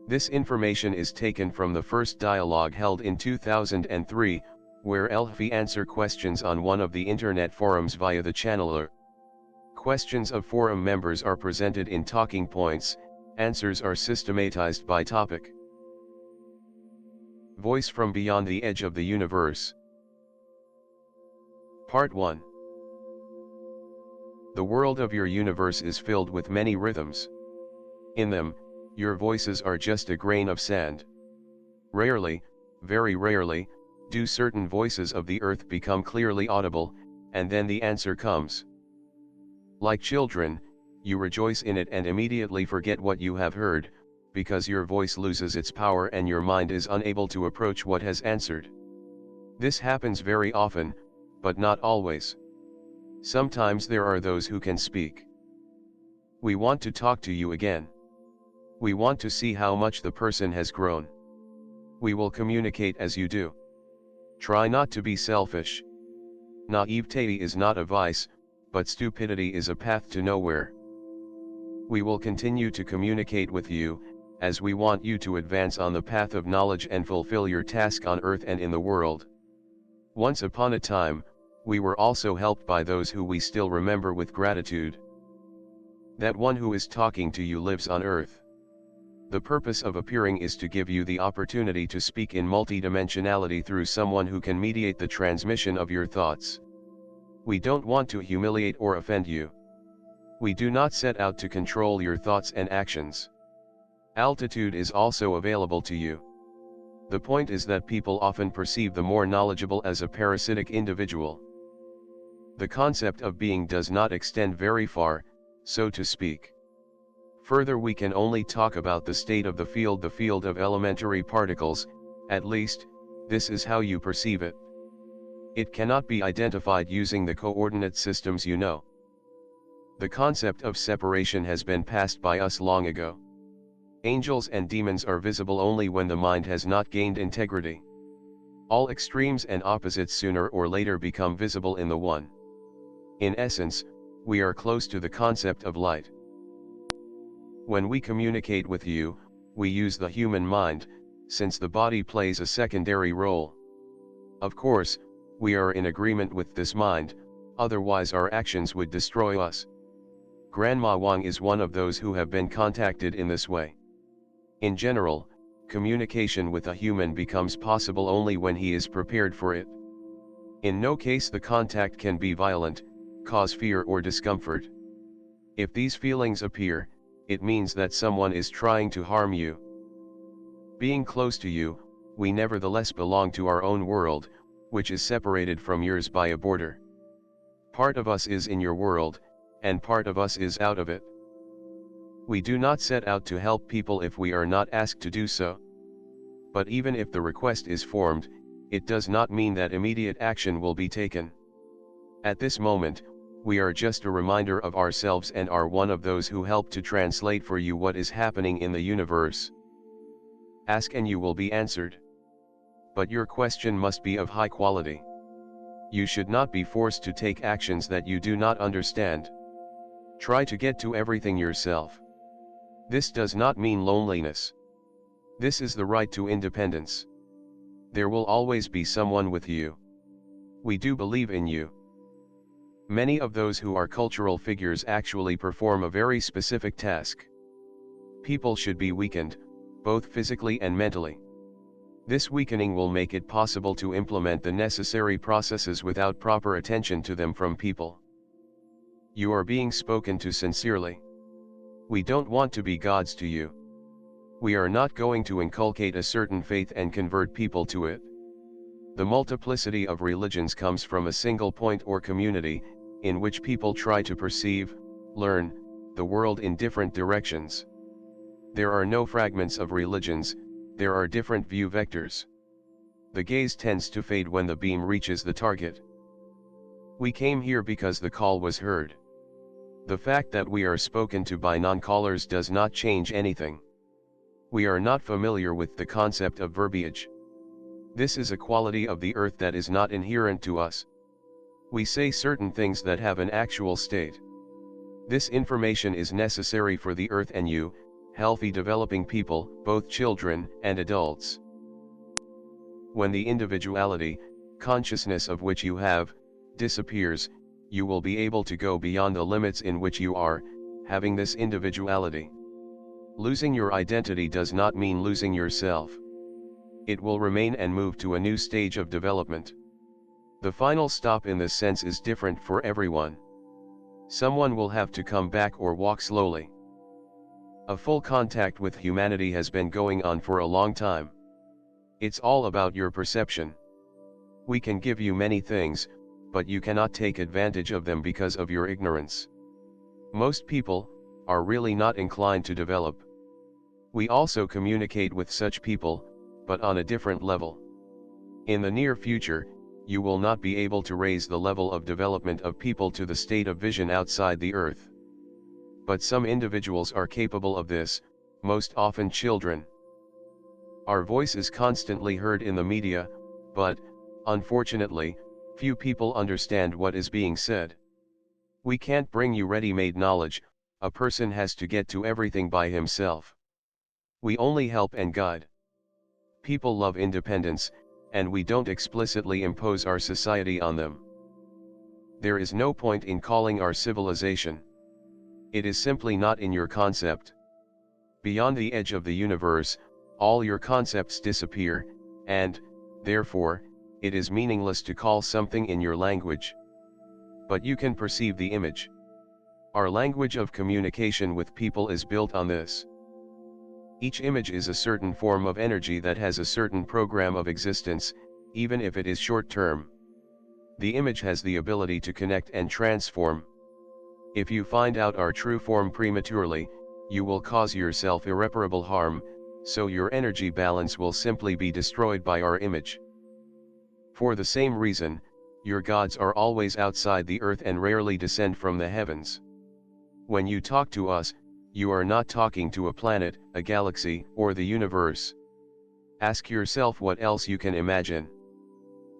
This information is taken from the first dialogue held in 2003, where Elhfi answer questions on one of the internet forums via the channeler. Questions of forum members are presented in talking points, answers are systematized by topic. Voice from Beyond the Edge of the Universe. Part 1. The world of your universe is filled with many rhythms. In them, your voices are just a grain of sand. Rarely, very rarely, do certain voices of the earth become clearly audible, and then the answer comes. Like children, you rejoice in it and immediately forget what you have heard, because your voice loses its power and your mind is unable to approach what has answered. This happens very often, but not always. Sometimes there are those who can speak. We want to talk to you again. We want to see how much the person has grown. We will communicate as you do. Try not to be selfish. Naivete is not a vice, but stupidity is a path to nowhere. We will continue to communicate with you, as we want you to advance on the path of knowledge and fulfill your task on earth and in the world. Once upon a time, we were also helped by those who we still remember with gratitude. That one who is talking to you lives on earth. The purpose of appearing is to give you the opportunity to speak in multidimensionality through someone who can mediate the transmission of your thoughts. We don't want to humiliate or offend you. We do not set out to control your thoughts and actions. Altitude is also available to you. The point is that people often perceive the more knowledgeable as a parasitic individual. The concept of being does not extend very far, so to speak. Further, we can only talk about the state of the field of elementary particles, at least, this is how you perceive it. It cannot be identified using the coordinate systems you know. The concept of separation has been passed by us long ago. Angels and demons are visible only when the mind has not gained integrity. All extremes and opposites sooner or later become visible in the one. In essence, we are close to the concept of light. When we communicate with you, we use the human mind, since the body plays a secondary role. Of course, we are in agreement with this mind, otherwise our actions would destroy us. Grandma Wang is one of those who have been contacted in this way. In general, communication with a human becomes possible only when he is prepared for it. In no case the contact can be violent, cause fear or discomfort. If these feelings appear, it means that someone is trying to harm you. Being close to you, we nevertheless belong to our own world, which is separated from yours by a border. Part of us is in your world, and part of us is out of it. We do not set out to help people if we are not asked to do so. But even if the request is formed, it does not mean that immediate action will be taken. At this moment, we are just a reminder of ourselves and are one of those who help to translate for you what is happening in the universe. Ask and you will be answered. But your question must be of high quality. You should not be forced to take actions that you do not understand. Try to get to everything yourself. This does not mean loneliness. This is the right to independence. There will always be someone with you. We do believe in you. Many of those who are cultural figures actually perform a very specific task. People should be weakened, both physically and mentally. This weakening will make it possible to implement the necessary processes without proper attention to them from people. You are being spoken to sincerely. We don't want to be gods to you. We are not going to inculcate a certain faith and convert people to it. The multiplicity of religions comes from a single point or community, in which people try to perceive, learn, the world in different directions. There are no fragments of religions, there are different view vectors. The gaze tends to fade when the beam reaches the target. We came here because the call was heard. The fact that we are spoken to by non-callers does not change anything. We are not familiar with the concept of verbiage. This is a quality of the earth that is not inherent to us. We say certain things that have an actual state. This information is necessary for the earth and you, healthy developing people, both children and adults. When the individuality, consciousness of which you have, disappears, you will be able to go beyond the limits in which you are, having this individuality. Losing your identity does not mean losing yourself. It will remain and move to a new stage of development. The final stop in this sense is different for everyone. Someone will have to come back or walk slowly. A full contact with humanity has been going on for a long time. It's all about your perception. We can give you many things, but you cannot take advantage of them because of your ignorance. Most people are really not inclined to develop. We also communicate with such people, but on a different level. In the near future, you will not be able to raise the level of development of people to the state of vision outside the earth. But some individuals are capable of this, most often children. Our voice is constantly heard in the media, but, unfortunately, few people understand what is being said. We can't bring you ready-made knowledge, a person has to get to everything by himself. We only help and guide. People love independence, and we don't explicitly impose our society on them. There is no point in calling our civilization. It is simply not in your concept. Beyond the edge of the universe, all your concepts disappear, and, therefore, it is meaningless to call something in your language. But you can perceive the image. Our language of communication with people is built on this. Each image is a certain form of energy that has a certain program of existence, even if it is short-term. The image has the ability to connect and transform. If you find out our true form prematurely, you will cause yourself irreparable harm, so your energy balance will simply be destroyed by our image. For the same reason, your gods are always outside the earth and rarely descend from the heavens. When you talk to us, you are not talking to a planet, a galaxy, or the universe. Ask yourself what else you can imagine.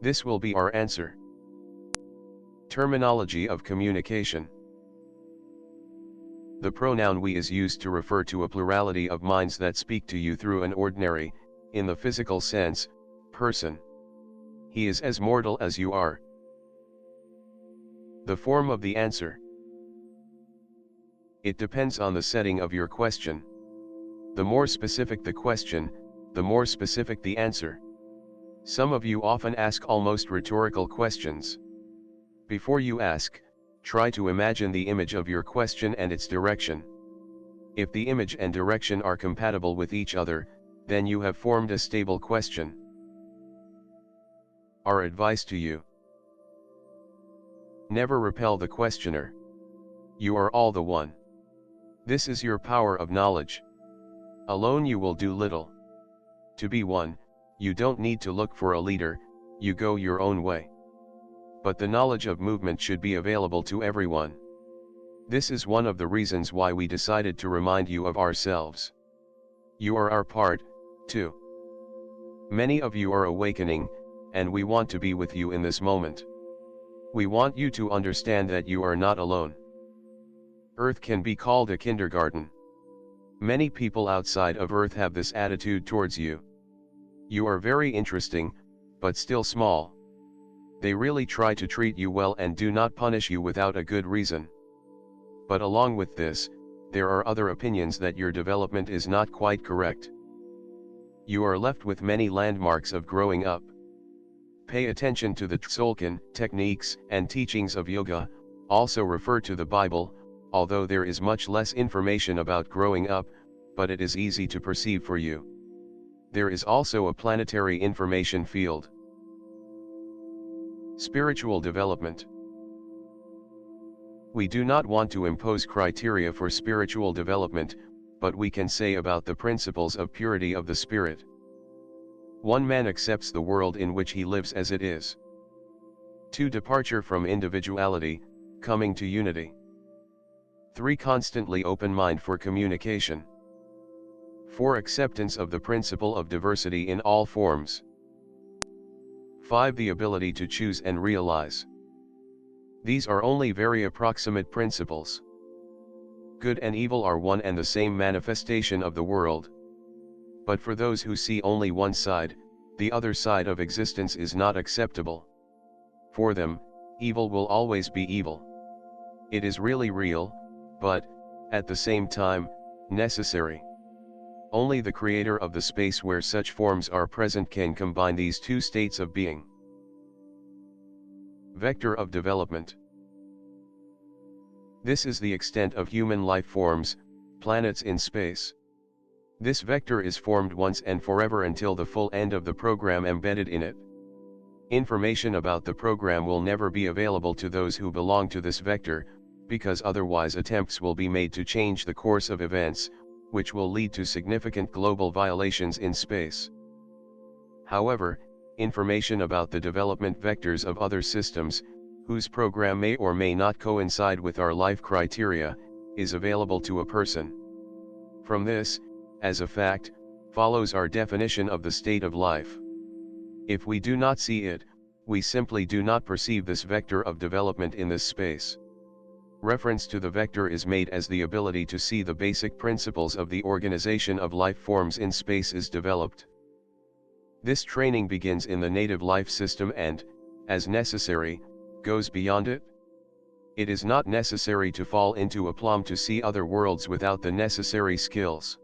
This will be our answer. Terminology of communication. The pronoun we is used to refer to a plurality of minds that speak to you through an ordinary, in the physical sense, person. He is as mortal as you are. The form of the answer. It depends on the setting of your question. The more specific the question, the more specific the answer. Some of you often ask almost rhetorical questions. Before you ask, try to imagine the image of your question and its direction. If the image and direction are compatible with each other, then you have formed a stable question. Our advice to you: never repel the questioner. You are all the one. This is your power of knowledge. Alone you will do little. To be one, you don't need to look for a leader, you go your own way. But the knowledge of movement should be available to everyone. This is one of the reasons why we decided to remind you of ourselves. You are our part, too. Many of you are awakening, and we want to be with you in this moment. We want you to understand that you are not alone. Earth can be called a kindergarten. Many people outside of Earth have this attitude towards you. You are very interesting, but still small. They really try to treat you well and do not punish you without a good reason. But along with this, there are other opinions that your development is not quite correct. You are left with many landmarks of growing up. Pay attention to the Tzolk'in techniques and teachings of yoga, also refer to the Bible, although there is much less information about growing up, but it is easy to perceive for you. There is also a planetary information field. Spiritual development. We do not want to impose criteria for spiritual development, but we can say about the principles of purity of the spirit. One man accepts the world in which he lives as it is. 2. Departure from individuality, coming to unity. 3. Constantly open mind for communication. 4. Acceptance of the principle of diversity in all forms. 5. The ability to choose and realize. These are only very approximate principles. Good and evil are one and the same manifestation of the world. But for those who see only one side, the other side of existence is not acceptable. For them, evil will always be evil. It is really real, but, at the same time, necessary. Only the creator of the space where such forms are present can combine these two states of being. Vector of development. This is the extent of human life forms, planets in space. This vector is formed once and forever until the full end of the program embedded in it. Information about the program will never be available to those who belong to this vector, because otherwise attempts will be made to change the course of events, which will lead to significant global violations in space. However, information about the development vectors of other systems, whose program may or may not coincide with our life criteria, is available to a person. From this, as a fact, follows our definition of the state of life. If we do not see it, we simply do not perceive this vector of development in this space. Reference to the vector is made as the ability to see the basic principles of the organization of life forms in space is developed. This training begins in the native life system and, as necessary, goes beyond it. It is not necessary to fall into a plum to see other worlds without the necessary skills.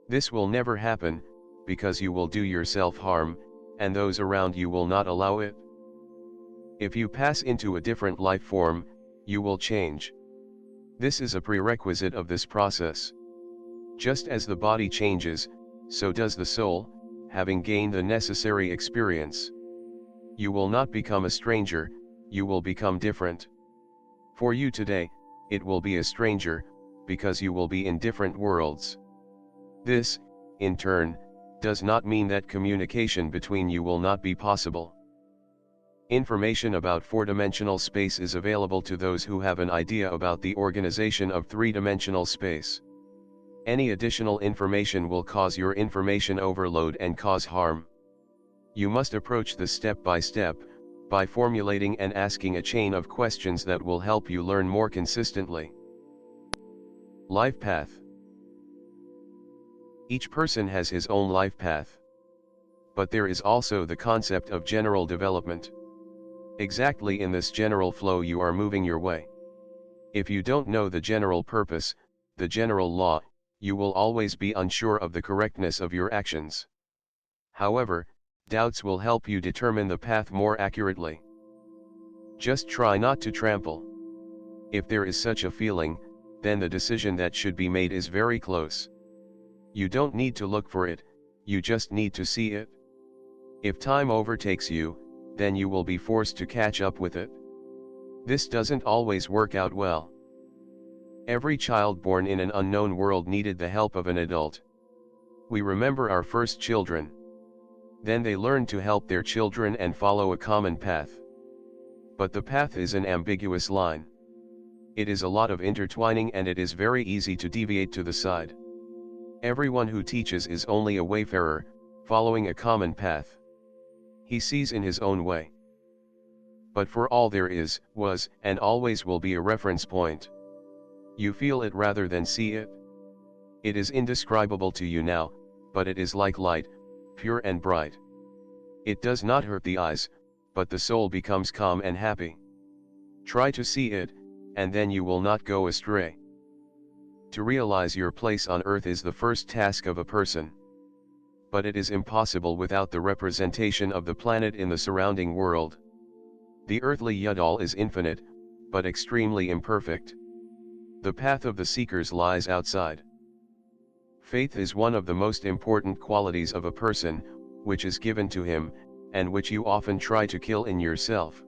This will never happen, because you will do yourself harm, and those around you will not allow it. If you pass into a different life form, you will change. This is a prerequisite of this process. Just as the body changes, so does the soul, having gained the necessary experience. You will not become a stranger, you will become different. For you today, it will be a stranger, because you will be in different worlds. This, in turn, does not mean that communication between you will not be possible. Information about four-dimensional space is available to those who have an idea about the organization of three-dimensional space. Any additional information will cause your information overload and cause harm. You must approach this step by step, by formulating and asking a chain of questions that will help you learn more consistently. Life path. Each person has his own life path. But there is also the concept of general development. Exactly in this general flow you are moving your way. If you don't know the general purpose, the general law, you will always be unsure of the correctness of your actions. However, doubts will help you determine the path more accurately. Just try not to trample. If there is such a feeling, then the decision that should be made is very close. You don't need to look for it, you just need to see it. If time overtakes you, then you will be forced to catch up with it. This doesn't always work out well. Every child born in an unknown world needed the help of an adult. We remember our first children. Then they learn to help their children and follow a common path. But the path is an ambiguous line. It is a lot of intertwining and it is very easy to deviate to the side. Everyone who teaches is only a wayfarer, following a common path. He sees in his own way. But for all there is, was, and always will be a reference point. You feel it rather than see it. It is indescribable to you now, but it is like light, pure and bright. It does not hurt the eyes, but the soul becomes calm and happy. Try to see it, and then you will not go astray. To realize your place on earth is the first task of a person. But it is impossible without the representation of the planet in the surrounding world. The earthly Yudal is infinite, but extremely imperfect. The path of the seekers lies outside. Faith is one of the most important qualities of a person, which is given to him, and which you often try to kill in yourself.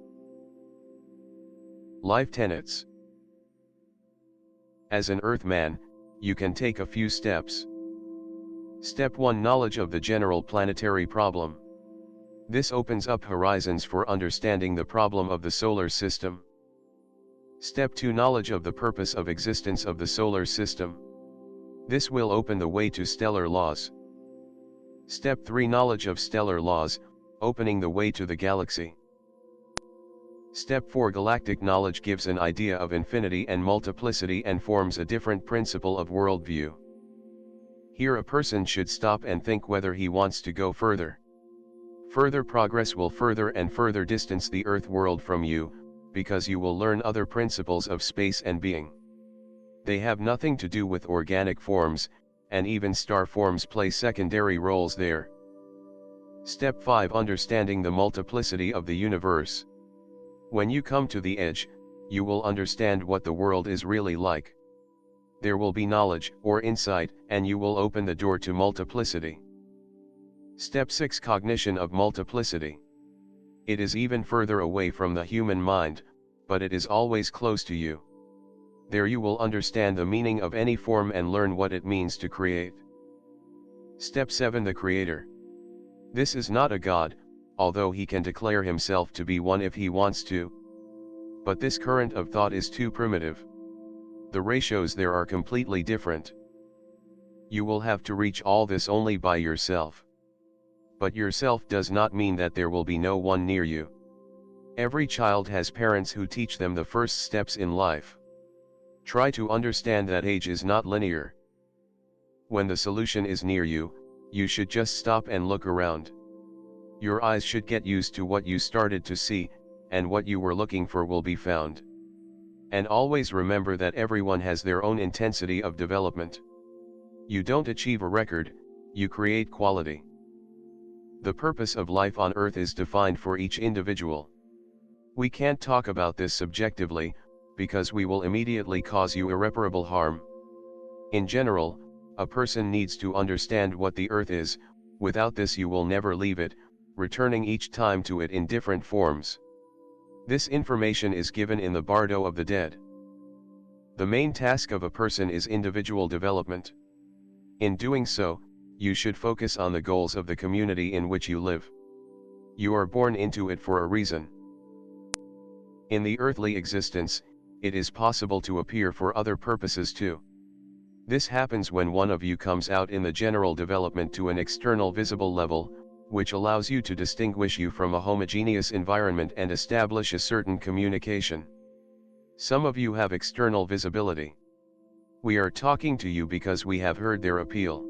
Life tenets. As an Earthman, you can take a few steps. Step 1: Knowledge of the general planetary problem. This opens up horizons for understanding the problem of the solar system. Step 2: Knowledge of the purpose of existence of the solar system. This will open the way to stellar laws. Step 3: Knowledge of stellar laws, opening the way to the galaxy. Step 4 Galactic knowledge gives an idea of infinity and multiplicity and forms a different principle of worldview. Here a person should stop and think whether he wants to go further. Further progress will further and further distance the Earth world from you, because you will learn other principles of space and being. They have nothing to do with organic forms, and even star forms play secondary roles there. Step 5 Understanding the multiplicity of the universe. When you come to the edge, you will understand what the world is really like. There will be knowledge or insight, and you will open the door to multiplicity. Step 6 Cognition of multiplicity. It is even further away from the human mind, but it is always close to you. There you will understand the meaning of any form and learn what it means to create. Step 7 The Creator. This is not a god, although he can declare himself to be one if he wants to. But this current of thought is too primitive. The ratios there are completely different. You will have to reach all this only by yourself. But yourself does not mean that there will be no one near you. Every child has parents who teach them the first steps in life. Try to understand that age is not linear. When the solution is near you, you should just stop and look around. Your eyes should get used to what you started to see, and what you were looking for will be found. And always remember that everyone has their own intensity of development. You don't achieve a record, you create quality. The purpose of life on Earth is defined for each individual. We can't talk about this subjectively, because we will immediately cause you irreparable harm. In general, a person needs to understand what the Earth is. Without this you will never leave it, returning each time to it in different forms. This information is given in the Bardo of the Dead. The main task of a person is individual development. In doing so, you should focus on the goals of the community in which you live. You are born into it for a reason. In the earthly existence, it is possible to appear for other purposes too. This happens when one of you comes out in the general development to an external visible level, which allows you to distinguish you from a homogeneous environment and establish a certain communication. Some of you have external visibility. We are talking to you because we have heard their appeal.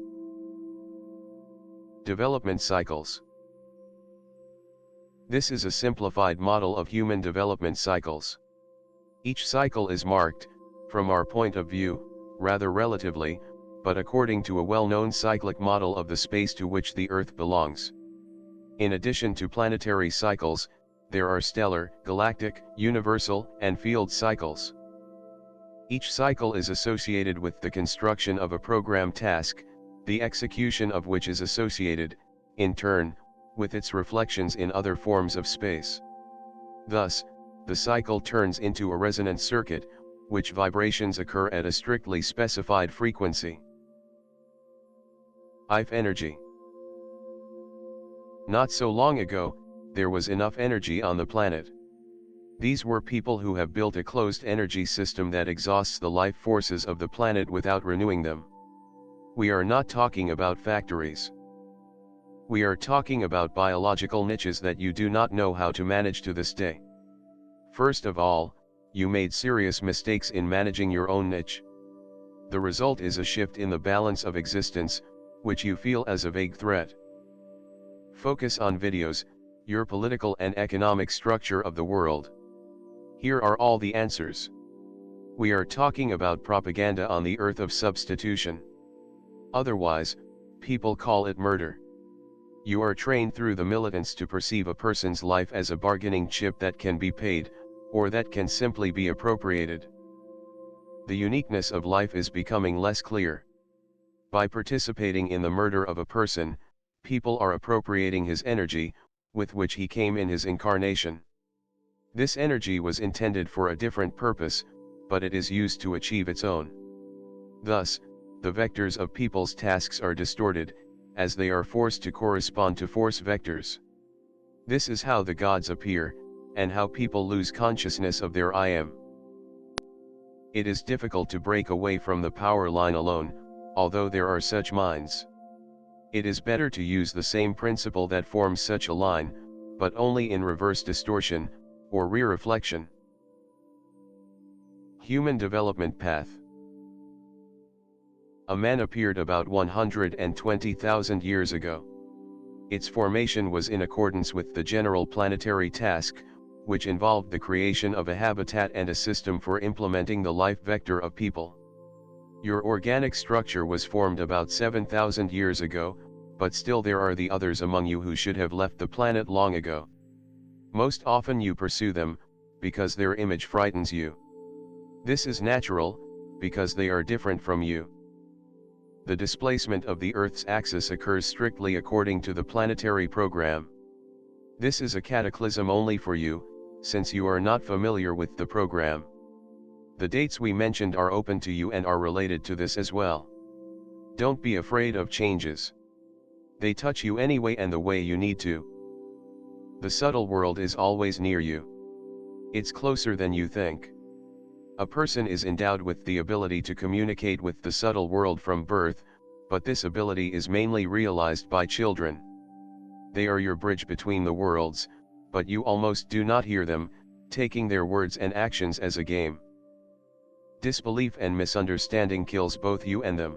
Development cycles. This is a simplified model of human development cycles. Each cycle is marked, from our point of view, rather relatively, but according to a well-known cyclic model of the space to which the Earth belongs. In addition to planetary cycles, there are stellar, galactic, universal, and field cycles. Each cycle is associated with the construction of a program task, the execution of which is associated, in turn, with its reflections in other forms of space. Thus, the cycle turns into a resonant circuit, which vibrations occur at a strictly specified frequency. Elhfi energy. Not so long ago, there was enough energy on the planet. These were people who have built a closed energy system that exhausts the life forces of the planet without renewing them. We are not talking about factories. We are talking about biological niches that you do not know how to manage to this day. First of all, you made serious mistakes in managing your own niche. The result is a shift in the balance of existence, which you feel as a vague threat. Focus on videos, your political and economic structure of the world. Here are all the answers. We are talking about propaganda on the earth of substitution. Otherwise, people call it murder. You are trained through the militants to perceive a person's life as a bargaining chip that can be paid, or that can simply be appropriated. The uniqueness of life is becoming less clear. By participating in the murder of a person, people are appropriating his energy, with which he came in his incarnation. This energy was intended for a different purpose, but it is used to achieve its own. Thus, the vectors of people's tasks are distorted, as they are forced to correspond to force vectors. This is how the gods appear, and how people lose consciousness of their I am. It is difficult to break away from the power line alone, although there are such minds. It is better to use the same principle that forms such a line, but only in reverse distortion, or re-reflection. Human development path. A man appeared about 120,000 years ago. Its formation was in accordance with the general planetary task, which involved the creation of a habitat and a system for implementing the life vector of people. Your organic structure was formed about 7,000 years ago, but still there are the others among you who should have left the planet long ago. Most often you pursue them, because their image frightens you. This is natural, because they are different from you. The displacement of the Earth's axis occurs strictly according to the planetary program. This is a cataclysm only for you, since you are not familiar with the program. The dates we mentioned are open to you and are related to this as well. Don't be afraid of changes. They touch you anyway and the way you need to. The subtle world is always near you. It's closer than you think. A person is endowed with the ability to communicate with the subtle world from birth, but this ability is mainly realized by children. They are your bridge between the worlds, but you almost do not hear them, taking their words and actions as a game. Disbelief and misunderstanding kills both you and them.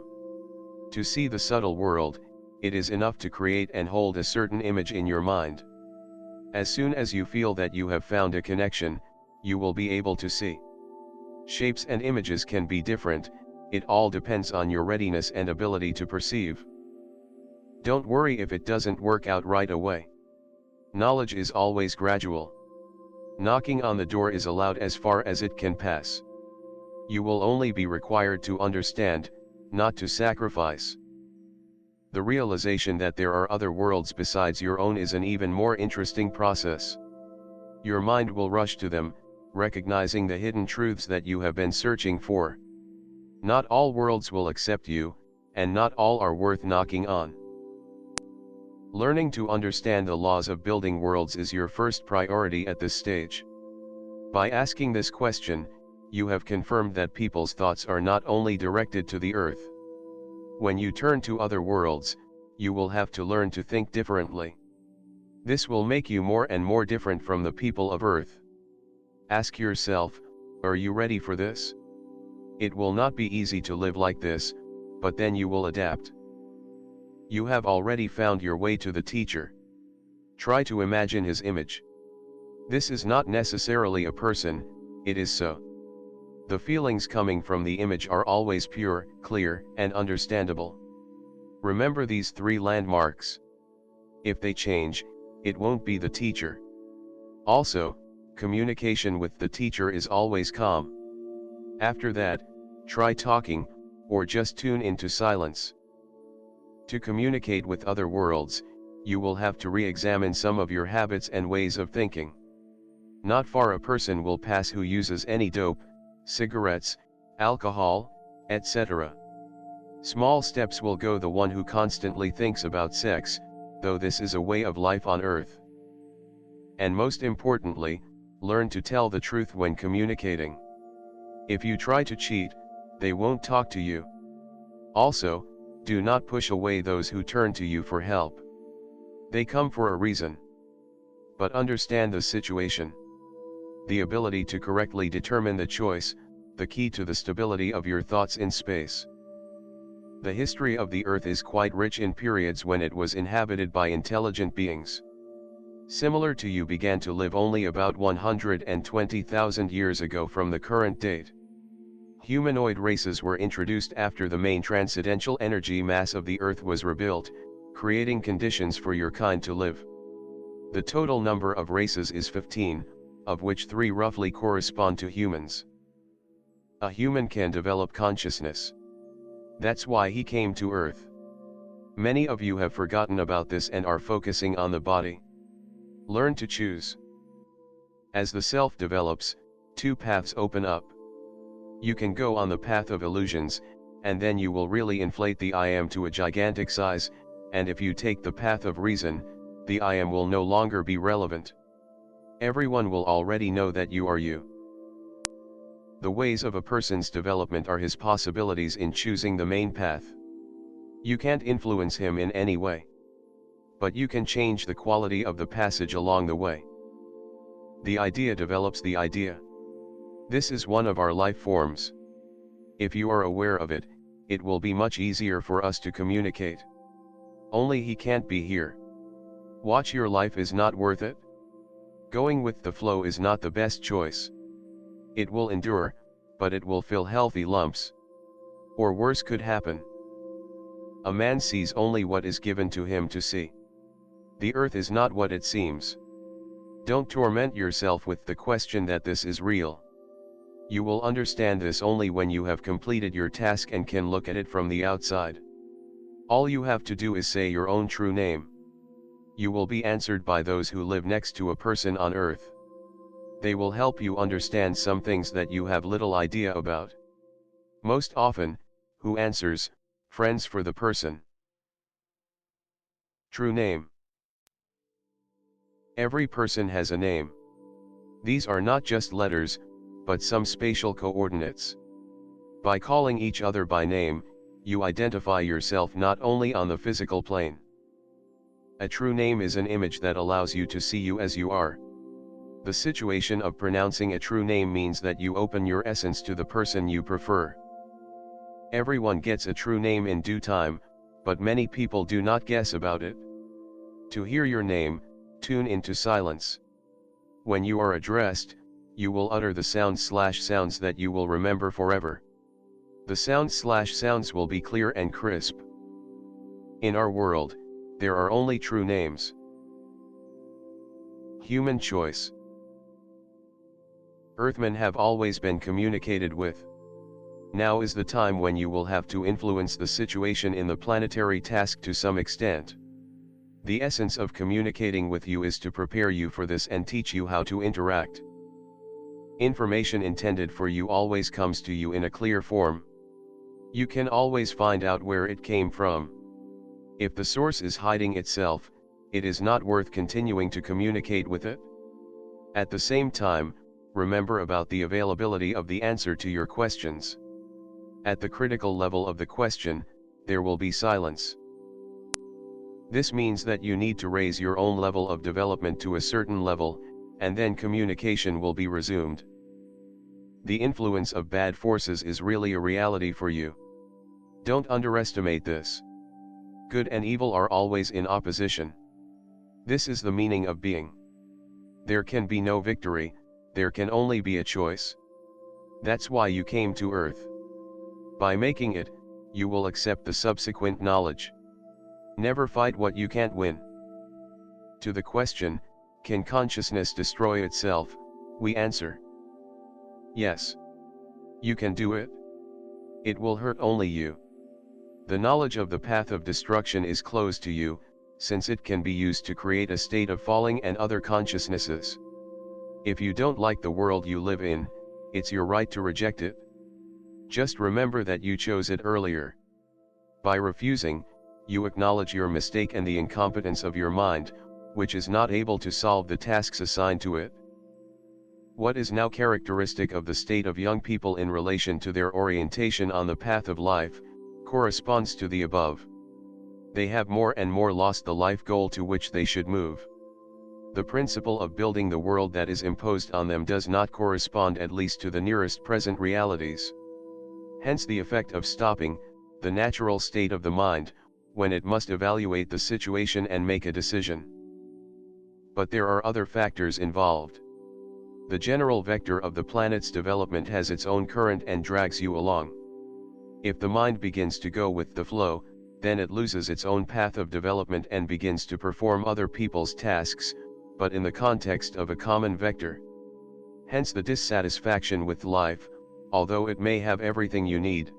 To see the subtle world, it is enough to create and hold a certain image in your mind. As soon as you feel that you have found a connection, you will be able to see. Shapes and images can be different, it all depends on your readiness and ability to perceive. Don't worry if it doesn't work out right away. Knowledge is always gradual. Knocking on the door is allowed as far as it can pass. You will only be required to understand, not to sacrifice. The realization that there are other worlds besides your own is an even more interesting process. Your mind will rush to them, recognizing the hidden truths that you have been searching for. Not all worlds will accept you, and not all are worth knocking on. Learning to understand the laws of building worlds is your first priority at this stage. By asking this question, you have confirmed that people's thoughts are not only directed to the earth. When you turn to other worlds, you will have to learn to think differently. This will make you more and more different from the people of earth. Ask yourself, are you ready for this? It will not be easy to live like this, but then you will adapt. You have already found your way to the teacher. Try to imagine his image. This is not necessarily a person, it is so. The feelings coming from the image are always pure, clear, and understandable. Remember these three landmarks. If they change, it won't be the teacher. Also, communication with the teacher is always calm. After that, try talking, or just tune into silence. To communicate with other worlds, you will have to re-examine some of your habits and ways of thinking. Not far a person will pass who uses any dope, cigarettes, alcohol, etc. Small steps will go the one who constantly thinks about sex, though this is a way of life on earth. And most importantly, learn to tell the truth when communicating. If you try to cheat, they won't talk to you. Also, do not push away those who turn to you for help. They come for a reason. But understand the situation. The ability to correctly determine the choice, the key to the stability of your thoughts in space. The history of the Earth is quite rich in periods when it was inhabited by intelligent beings. Similar to you began to live only about 120,000 years ago from the current date. Humanoid races were introduced after the main transcendental energy mass of the Earth was rebuilt, creating conditions for your kind to live. The total number of races is 15, of which 3 roughly correspond to humans. A human can develop consciousness. That's why he came to Earth. Many of you have forgotten about this and are focusing on the body. Learn to choose. As the self develops, 2 paths open up. You can go on the path of illusions, and then you will really inflate the I am to a gigantic size, and if you take the path of reason, the I am will no longer be relevant. Everyone will already know that you are you. The ways of a person's development are his possibilities in choosing the main path. You can't influence him in any way. But you can change the quality of the passage along the way. The idea develops the idea. This is one of our life forms. If you are aware of it, it will be much easier for us to communicate. Only he can't be here. Watch, your life is not worth it. Going with the flow is not the best choice. It will endure, but it will fill healthy lumps. Or worse could happen. A man sees only what is given to him to see. The earth is not what it seems. Don't torment yourself with the question that this is real. You will understand this only when you have completed your task and can look at it from the outside. All you have to do is say your own true name. You will be answered by those who live next to a person on earth. They will help you understand some things that you have little idea about. Most often, who answers? Friends for the person. True name. Every person has a name. These are not just letters, but some spatial coordinates. By calling each other by name, you identify yourself not only on the physical plane. A true name is an image that allows you to see you as you are. The situation of pronouncing a true name means that you open your essence to the person you prefer. Everyone gets a true name in due time, but many people do not guess about it. To hear your name, tune into silence. When you are addressed, you will utter the sounds that you will remember forever. The sounds will be clear and crisp. In our world, there are only true names. Human choice. Earthmen have always been communicated with. Now is the time when you will have to influence the situation in the planetary task to some extent. The essence of communicating with you is to prepare you for this and teach you how to interact. Information intended for you always comes to you in a clear form. You can always find out where it came from. If the source is hiding itself, it is not worth continuing to communicate with it. At the same time, remember about the availability of the answer to your questions. At the critical level of the question, there will be silence. This means that you need to raise your own level of development to a certain level, and then communication will be resumed. The influence of bad forces is really a reality for you. Don't underestimate this. Good and evil are always in opposition. This is the meaning of being. There can be no victory, there can only be a choice. That's why you came to Earth. By making it, you will accept the subsequent knowledge. Never fight what you can't win. To the question, can consciousness destroy itself, we answer. Yes. You can do it. It will hurt only you. The knowledge of the path of destruction is closed to you, since it can be used to create a state of falling and other consciousnesses. If you don't like the world you live in, it's your right to reject it. Just remember that you chose it earlier. By refusing, you acknowledge your mistake and the incompetence of your mind, which is not able to solve the tasks assigned to it. What is now characteristic of the state of young people in relation to their orientation on the path of life, corresponds to the above. They have more and more lost the life goal to which they should move. The principle of building the world that is imposed on them does not correspond at least to the nearest present realities. Hence the effect of stopping, the natural state of the mind, when it must evaluate the situation and make a decision. But there are other factors involved. The general vector of the planet's development has its own current and drags you along. If the mind begins to go with the flow, then it loses its own path of development and begins to perform other people's tasks, but in the context of a common vector. Hence the dissatisfaction with life, although it may have everything you need.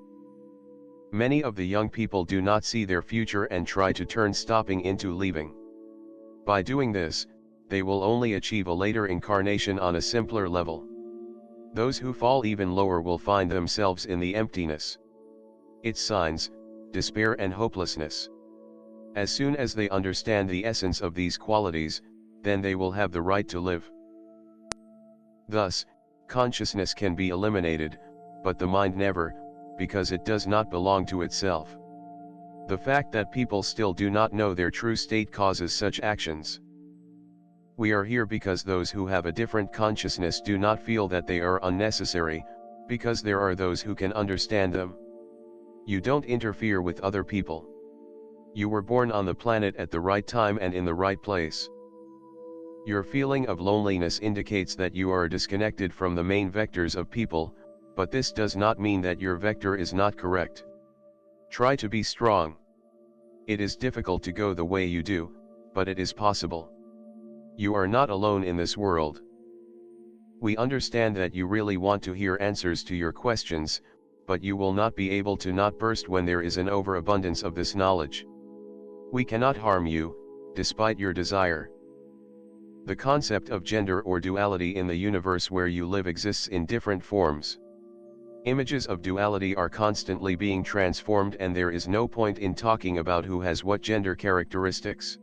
Many of the young people do not see their future and try to turn stopping into leaving. By doing this, they will only achieve a later incarnation on a simpler level. Those who fall even lower will find themselves in the emptiness. Its signs, despair and hopelessness. As soon as they understand the essence of these qualities, then they will have the right to live. Thus, consciousness can be eliminated, but the mind never, because it does not belong to itself. The fact that people still do not know their true state causes such actions. We are here because those who have a different consciousness do not feel that they are unnecessary, because there are those who can understand them. You don't interfere with other people. You were born on the planet at the right time and in the right place. Your feeling of loneliness indicates that you are disconnected from the main vectors of people, but this does not mean that your vector is not correct. Try to be strong. It is difficult to go the way you do, but it is possible. You are not alone in this world. We understand that you really want to hear answers to your questions, but you will not be able to not burst when there is an overabundance of this knowledge. We cannot harm you, despite your desire. The concept of gender or duality in the universe where you live exists in different forms. Images of duality are constantly being transformed, and there is no point in talking about who has what gender characteristics.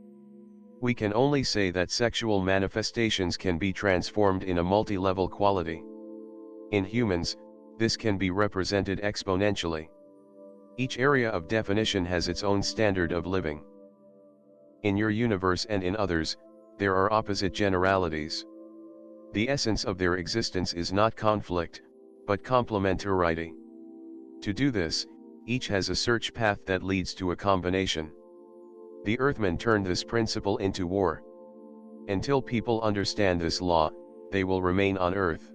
We can only say that sexual manifestations can be transformed in a multi-level quality. In humans, this can be represented exponentially. Each area of definition has its own standard of living. In your universe and in others, there are opposite generalities. The essence of their existence is not conflict, but complementarity. To do this, each has a search path that leads to a combination. The Earthmen turned this principle into war. Until people understand this law, they will remain on Earth.